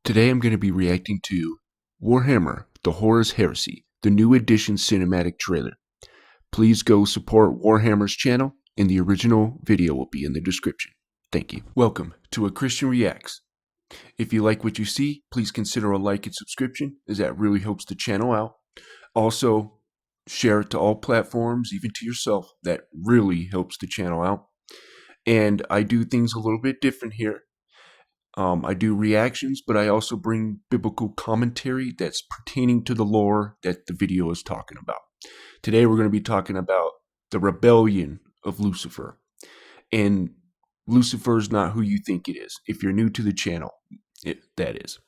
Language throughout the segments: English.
Today I'm going to be reacting to Warhammer, the Horus Heresy, the new edition cinematic trailer. Please go support Warhammer's channel, and the original video will be in the description. Thank you. Welcome to A Christian Reacts. If you like what you see, please consider a like and subscription, as that really helps the channel out. Also, share it to all platforms, even to yourself. That really helps the channel out. And I do things a little bit different here. I do reactions, but I also bring biblical commentary that's pertaining to the lore that the video is talking about. Today we're going to be talking about the rebellion of Lucifer. And Lucifer is not who you think it is. If you're new to the channel, that is.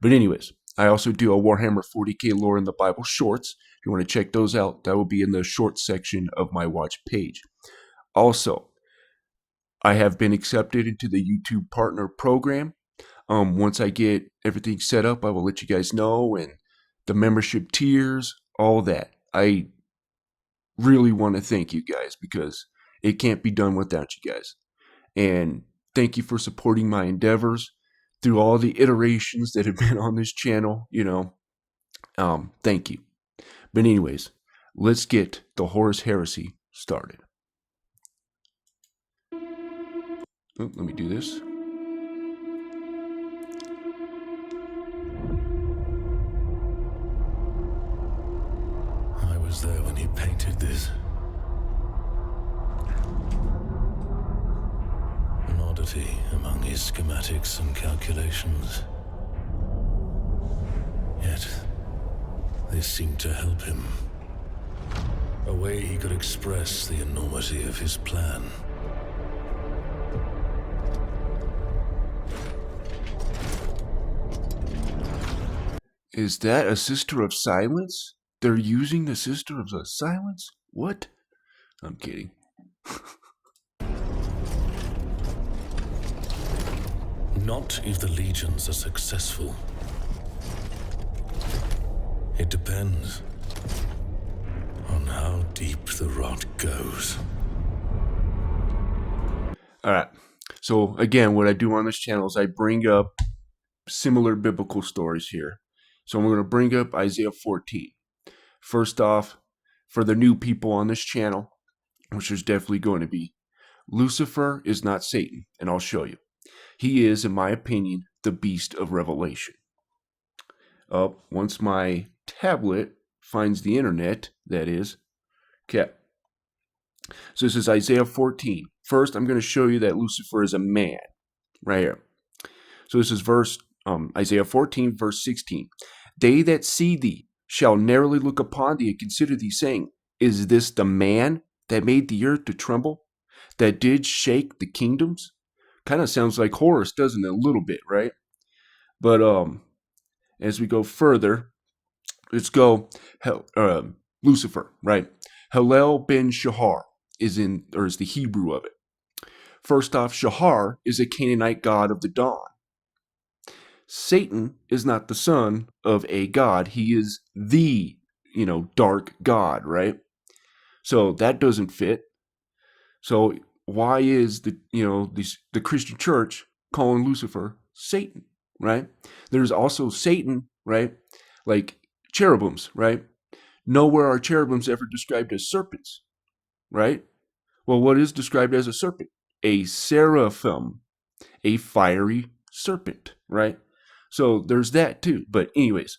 But anyways, I also do a Warhammer 40k lore in the Bible shorts. If you want to check those out, that will be in the shorts section of my watch page. Also, I have been accepted into the YouTube Partner Program. Once I get everything set up, I will let you guys know, and the membership tiers, all that. I really want to thank you guys because it can't be done without you guys. And thank you for supporting my endeavors through all the iterations that have been on this channel, Thank you. But anyways, let's get the Horus Heresy started. Oh, let me do this. I was there when he painted this. An oddity among his schematics and calculations. Yet, this seemed to help him. A way he could express the enormity of his plan. Is that a Sister of Silence? They're using the Sister of Silence? What? I'm kidding. Not if the legions are successful. It depends on how deep the rot goes. Alright, so again, what I do on this channel is I bring up similar biblical stories here. So I'm going to bring up Isaiah 14. First off, for the new people on this channel, which there's definitely going to be, Lucifer is not Satan, and I'll show you. He is, in my opinion, the beast of Revelation. Once my tablet finds the internet, that is. Okay. So this is Isaiah 14. First, I'm going to show you that Lucifer is a man, right here. So this is Isaiah 14, verse 16. They that see thee shall narrowly look upon thee and consider thee, saying, is this the man that made the earth to tremble, that did shake the kingdoms? Kind of sounds like Horus, doesn't it? A little bit, right? But as we go further, let's go Lucifer, right? Hallel ben Shahar is the Hebrew of it. First off, Shahar is a Canaanite god of the dawn. Satan is not the son of a god. He is the, dark god, right? So that doesn't fit. So why is the Christian church calling Lucifer Satan, right? There's also Satan, right? Like cherubims, right? Nowhere are cherubims ever described as serpents, right? Well, what is described as a serpent? A seraphim, a fiery serpent, right? So there's that too. But anyways,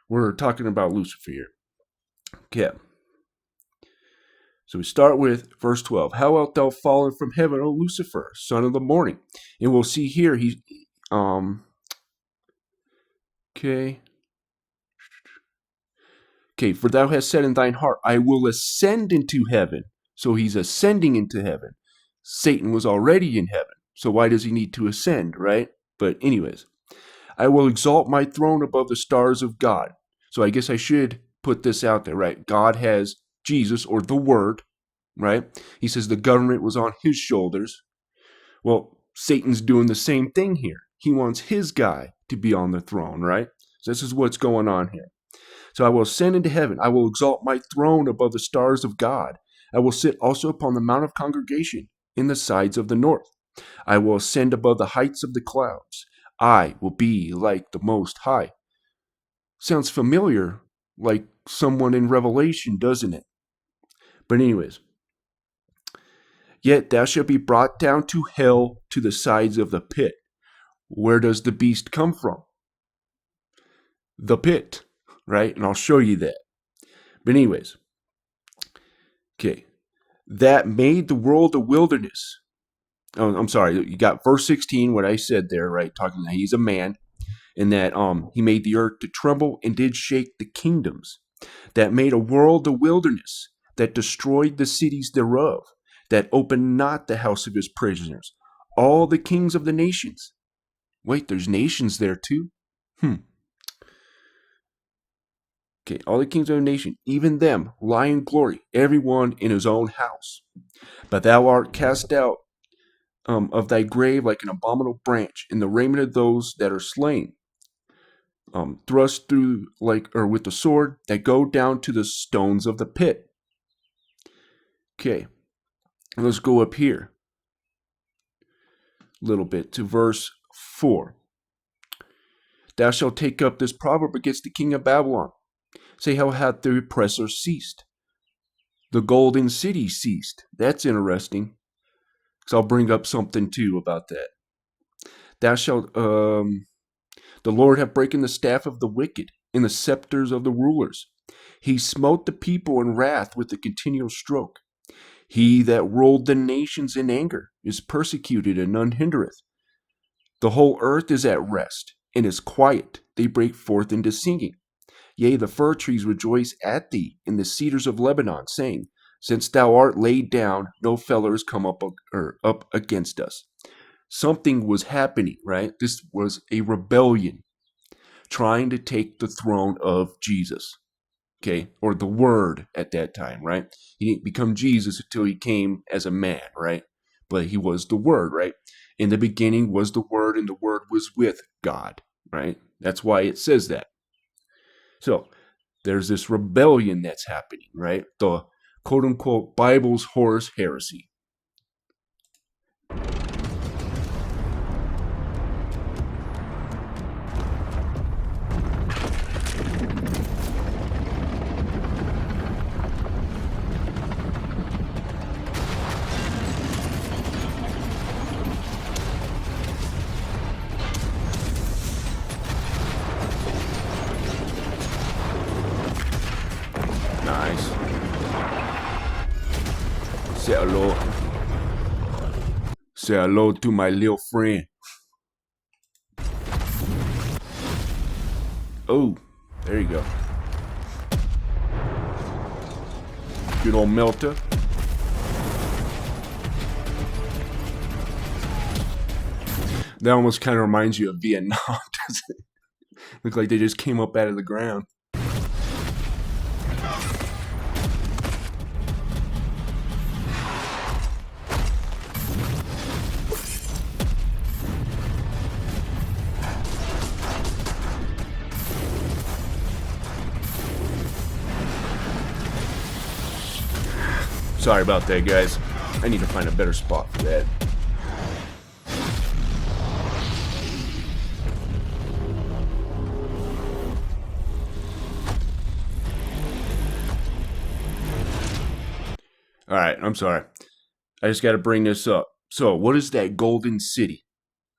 we're talking about Lucifer here. Okay. So we start with verse 12. How art thou fallen from heaven, O Lucifer, son of the morning? And we'll see here, Okay, for thou hast said in thine heart, I will ascend into heaven. So he's ascending into heaven. Satan was already in heaven. So why does he need to ascend, right? But anyways. I will exalt my throne above the stars of God. So I guess I should put this out there, right? God has Jesus, or the Word, right? He says the government was on his shoulders. Well, Satan's doing the same thing here. He wants his guy to be on the throne, right? So this is what's going on here. So I will ascend into heaven. I will exalt my throne above the stars of God. I will sit also upon the mount of congregation in the sides of the north. I will ascend above the heights of the clouds. I will be like the Most High. Sounds familiar, like someone in Revelation, doesn't it? But anyways, yet thou shalt be brought down to hell to the sides of the pit. Where does the beast come from? The pit, right? And I'll show you that. But anyways, okay. That made the world a wilderness. Oh, I'm sorry. You got verse 16, what I said there, right? Talking that he's a man, and that he made the earth to tremble and did shake the kingdoms. That made a world a wilderness, that destroyed the cities thereof, that opened not the house of his prisoners, all the kings of the nations. Wait, there's nations there too? Okay, all the kings of the nation, even them, lie in glory, every one in his own house. But thou art cast out of thy grave like an abominable branch in the raiment of those that are slain, thrust through with the sword, that go down to the stones of the pit. Okay, let's go up here a little bit to verse 4. Thou shalt take up this proverb against the king of Babylon. Say, how hath the oppressor ceased? The golden city ceased. That's interesting. So I'll bring up something too about that. Thou shalt, the Lord hath broken the staff of the wicked and the scepters of the rulers. He smote the people in wrath with a continual stroke. He that ruled the nations in anger is persecuted, and none hindereth. The whole earth is at rest and is quiet. They break forth into singing. Yea, the fir trees rejoice at thee, and the cedars of Lebanon, saying, since thou art laid down, no feller has come up against us. Something was happening, right? This was a rebellion trying to take the throne of Jesus, okay? Or the Word at that time, right? He didn't become Jesus until he came as a man, right? But he was the Word, right? In the beginning was the Word, and the Word was with God, right? That's why it says that. So there's this rebellion that's happening, right? The quote-unquote Bible's Horus Heresy. Nice. Say hello. Say hello to my little friend. Oh, there you go. Good old melter. That almost kind of reminds you of Vietnam, doesn't it? Look like they just came up out of the ground. Sorry about that, guys. I need to find a better spot for that. Alright, I'm sorry. I just got to bring this up. So, what is that golden city?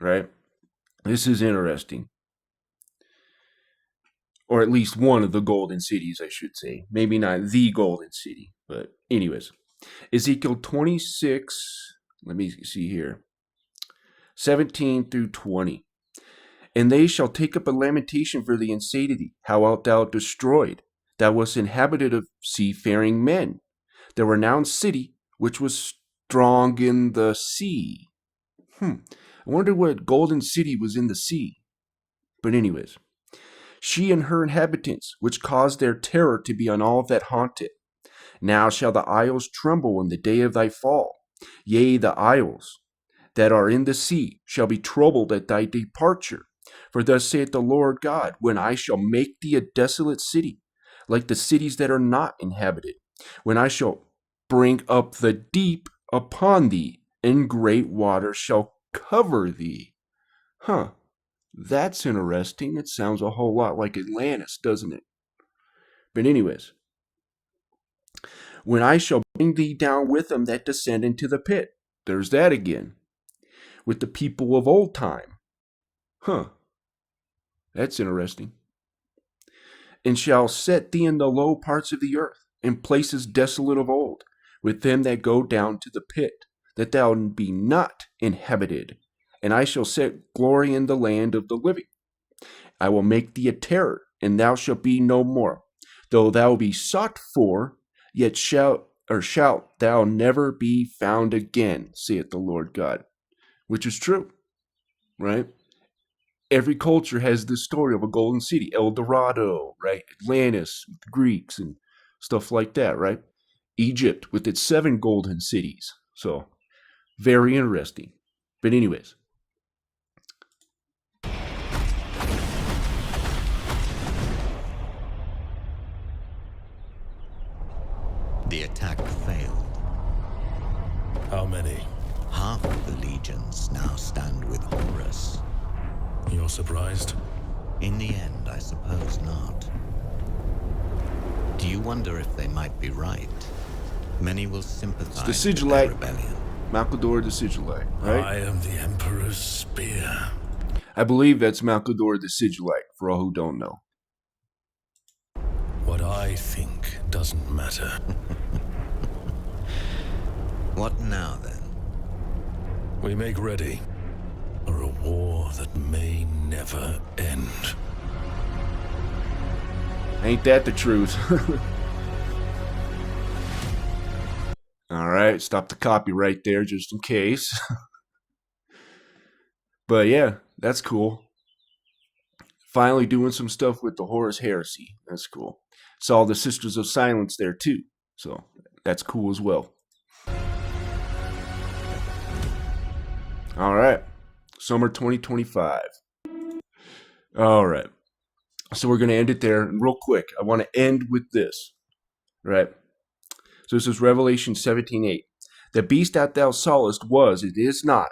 Right? This is interesting. Or at least one of the golden cities, I should say. Maybe not the golden city, but anyways. Ezekiel 26, let me see here, 17 through 20. And they shall take up a lamentation for thee and say to thee, how art thou destroyed? Thou wast inhabited of seafaring men, the renowned city which was strong in the sea. I wonder what golden city was in the sea. But anyways, she and her inhabitants, which caused their terror to be on all that haunt it. Now shall the isles tremble in the day of thy fall. Yea, the isles that are in the sea shall be troubled at thy departure. For thus saith the Lord God, when I shall make thee a desolate city, like the cities that are not inhabited, when I shall bring up the deep upon thee, and great waters shall cover thee. That's interesting. It sounds a whole lot like Atlantis, doesn't it? But anyways, when I shall bring thee down with them that descend into the pit. There's that again. With the people of old time. Huh. That's interesting. And shall set thee in the low parts of the earth, in places desolate of old, with them that go down to the pit, that thou be not inhabited. And I shall set glory in the land of the living. I will make thee a terror, and thou shalt be no more. Though thou be sought for, yet shalt thou never be found again, saith the Lord God. Which is true, right? Every culture has this story of a golden city, El Dorado, right? Atlantis, the Greeks, and stuff like that, right? Egypt with its 7 golden cities. So, very interesting. But anyways. The attack failed. How many? Half of the legions now stand with Horus. You're surprised? In the end, I suppose not. Do you wonder if they might be right? Many will sympathize It's the with their Sigillite. rebellion. Malcador the Sigillite, right? I am the Emperor's spear. I believe that's Malcador the Sigillite, for all who don't know. What I think doesn't matter. What now, then? We make ready for a war that may never end. Ain't that the truth? Alright, stop the copyright there just in case. But yeah, that's cool. Finally doing some stuff with the Horus Heresy. That's cool. Saw the Sisters of Silence there too. So that's cool as well. Alright. Summer 2025. Alright. So we're going to end it there. And real quick, I want to end with this. Right. So this is Revelation 17:8. The beast that thou sawest was, it is not,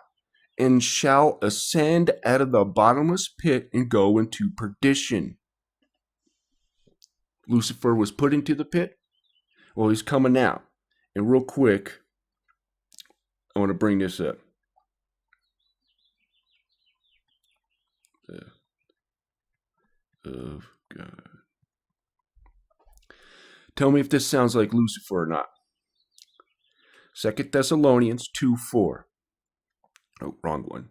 and shall ascend out of the bottomless pit and go into perdition. Lucifer was put into the pit. Well, he's coming out. And real quick, I want to bring this up. Of God. Tell me if this sounds like Lucifer or not. 2 Thessalonians 2:4. Oh, wrong one.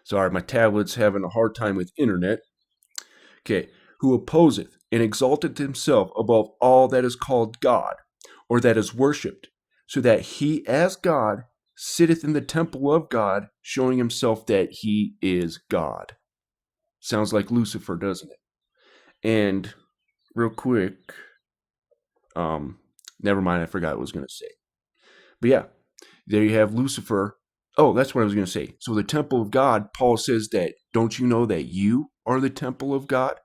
Sorry, my tablet's having a hard time with internet. Okay. Who opposeth and exalteth himself above all that is called God, or that is worshipped, so that he as God sitteth in the temple of God, showing himself that he is God. Sounds like Lucifer, doesn't it? And real quick, never mind, I forgot what I was going to say. But yeah, there you have Lucifer. Oh, that's what I was going to say. So the temple of God, Paul says that, don't you know that you are the temple of God?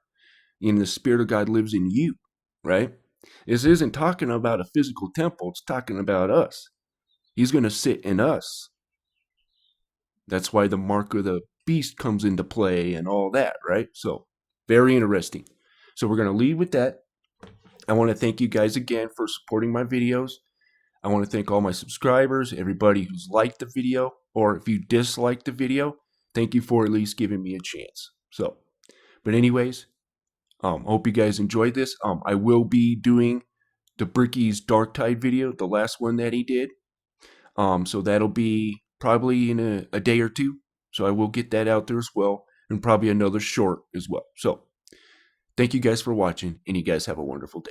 And the Spirit of God lives in you, right? This isn't talking about a physical temple. It's talking about us. He's going to sit in us. That's why the mark of the beast comes into play and all that, right? So, very interesting. So we're going to leave with that. I want to thank you guys again for supporting my videos. I want to thank all my subscribers, everybody who's liked the video, or if you disliked the video, thank you for at least giving me a chance. So, but anyways, I hope you guys enjoyed this. I will be doing the Bricky's Dark Tide video, the last one that he did. So that'll be probably in a day or two. So I will get that out there as well, and probably another short as well. So thank you guys for watching, and you guys have a wonderful day.